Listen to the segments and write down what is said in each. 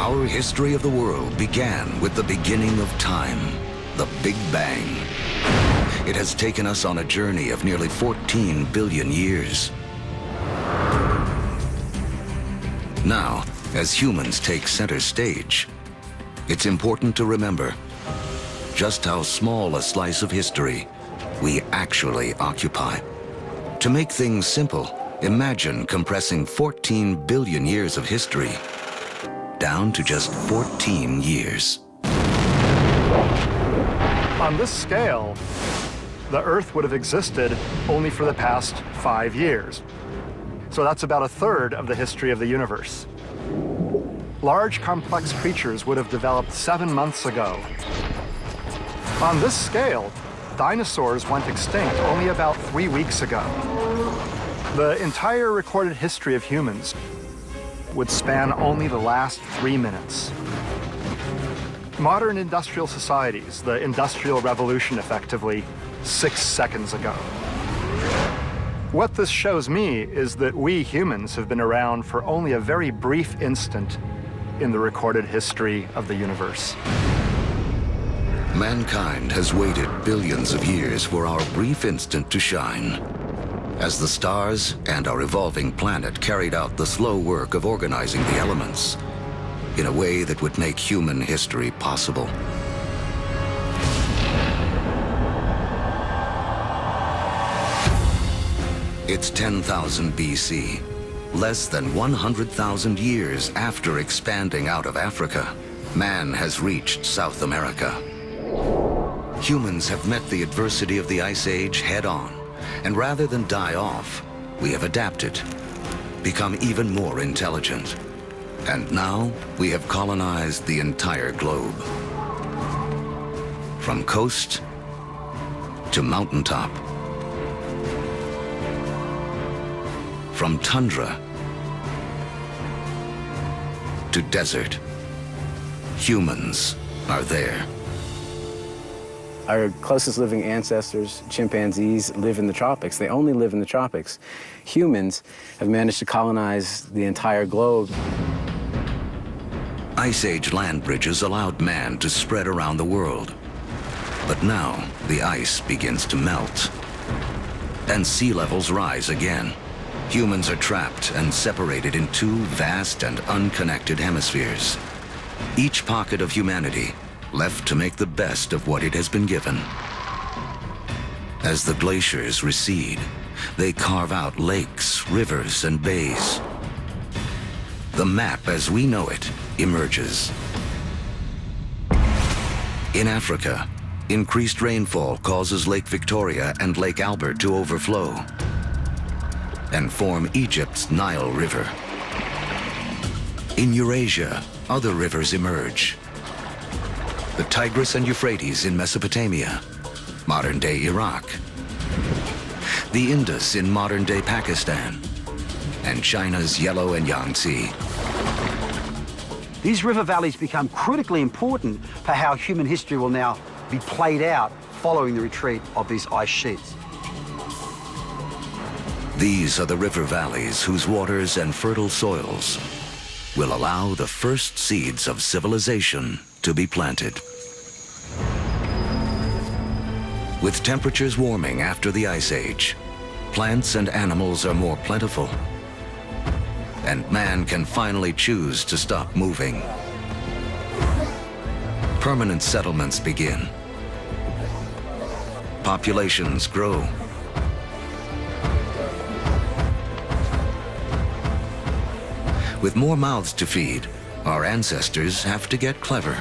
Our history of the world began with the beginning of time, the Big Bang. It has taken us on a journey of nearly 14 billion years. Now, as humans take center stage, it's important to remember just how small a slice of history we actually occupy. To make things simple, imagine compressing 14 billion years of history down to just 14 years. On this scale, the Earth would have existed only for the past 5 years. So that's about a third of the history of the universe. Large, complex creatures would have developed 7 months ago. On this scale, dinosaurs went extinct only about 3 weeks ago. The entire recorded history of humans would span only the last 3 minutes. Modern industrial societies, the Industrial Revolution effectively, 6 seconds ago. What this shows me is that we humans have been around for only a very brief instant in the recorded history of the universe. Mankind has waited billions of years for our brief instant to shine. As the stars and our evolving planet carried out the slow work of organizing the elements in a way that would make human history possible. It's 10,000 BC, less than 100,000 years after expanding out of Africa. Man has reached South America. Humans have met the adversity of the Ice Age head-on, and rather than die off, we have adapted, become even more intelligent. And now we have colonized the entire globe. From coast to mountaintop. From tundra to desert, humans are there. Our closest living ancestors, chimpanzees, live in the tropics. They only live in the tropics. Humans have managed to colonize the entire globe. Ice Age land bridges allowed man to spread around the world. But now the ice begins to melt, and sea levels rise again. Humans are trapped and separated in 2 vast and unconnected hemispheres. Each pocket of humanity left to make the best of what it has been given. As the glaciers recede, they carve out lakes, rivers, and bays. The map as we know it emerges. In Africa, increased rainfall causes Lake Victoria and Lake Albert to overflow and form Egypt's Nile River. In Eurasia, other rivers emerge. The Tigris and Euphrates in Mesopotamia, modern-day Iraq. The Indus in modern-day Pakistan, and China's Yellow and Yangtze. These river valleys become critically important for how human history will now be played out following the retreat of these ice sheets. These are the river valleys whose waters and fertile soils will allow the first seeds of civilization to be planted. With temperatures warming after the Ice Age, plants and animals are more plentiful, and man can finally choose to stop moving. Permanent settlements begin. Populations grow. With more mouths to feed, our ancestors have to get clever.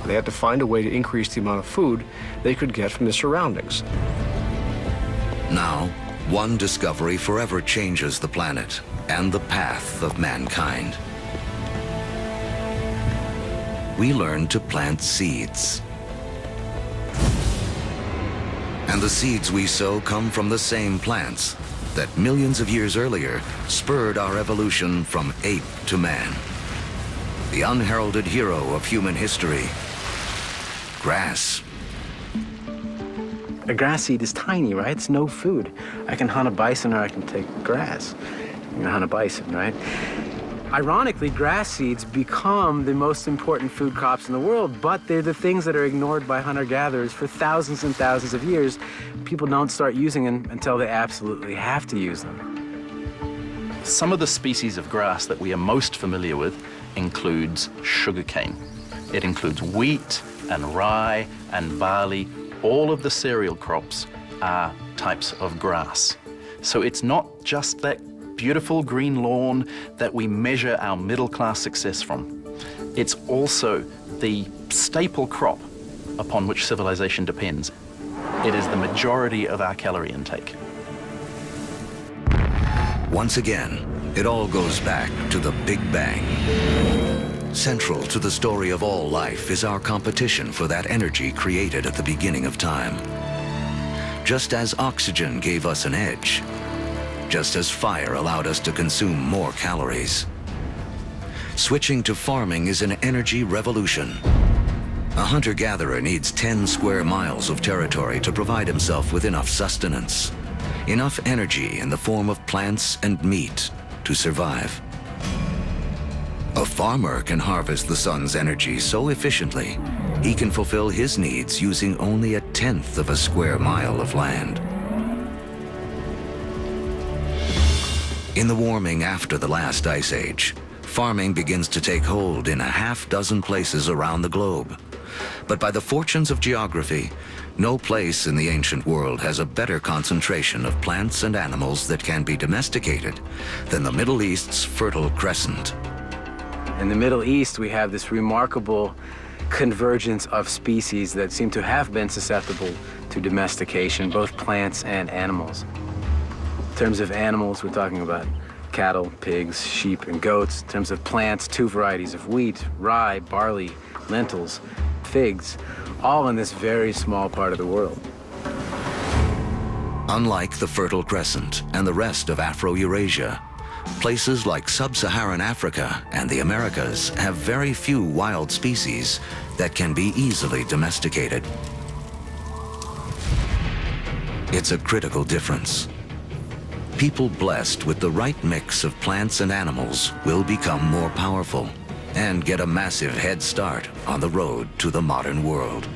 They had to find a way to increase the amount of food they could get from the surroundings. Now, one discovery forever changes the planet and the path of mankind. We learn to plant seeds. And the seeds we sow come from the same plants that millions of years earlier spurred our evolution from ape to man. The unheralded hero of human history, grass. A grass seed is tiny, right? It's no food. I can hunt a bison or I can take grass. I'm gonna hunt a bison, right? Ironically, grass seeds become the most important food crops in the world, but they're the things that are ignored by hunter-gatherers for thousands and thousands of years. People don't start using them until they absolutely have to use them. Some of the species of grass that we are most familiar with includes sugarcane. It includes wheat and rye and barley. All of the cereal crops are types of grass. So it's not just that beautiful green lawn that we measure our middle-class success from. It's also the staple crop upon which civilization depends. It is the majority of our calorie intake. Once again, it all goes back to the Big Bang. Central to the story of all life is our competition for that energy created at the beginning of time. Just as oxygen gave us an edge, just as fire allowed us to consume more calories. Switching to farming is an energy revolution. A hunter-gatherer needs 10 square miles of territory to provide himself with enough sustenance, enough energy in the form of plants and meat to survive. A farmer can harvest the sun's energy so efficiently, he can fulfill his needs using only 1/10 of a square mile of land. In the warming after the last ice age, farming begins to take hold in 6 places around the globe. But by the fortunes of geography, no place in the ancient world has a better concentration of plants and animals that can be domesticated than the Middle East's Fertile Crescent. In the Middle East, we have this remarkable convergence of species that seem to have been susceptible to domestication, both plants and animals. In terms of animals, we're talking about cattle, pigs, sheep, and goats. In terms of plants, 2 varieties of wheat, rye, barley, lentils, figs, all in this very small part of the world. Unlike the Fertile Crescent and the rest of Afro-Eurasia, places like sub-Saharan Africa and the Americas have very few wild species that can be easily domesticated. It's a critical difference. People blessed with the right mix of plants and animals will become more powerful and get a massive head start on the road to the modern world.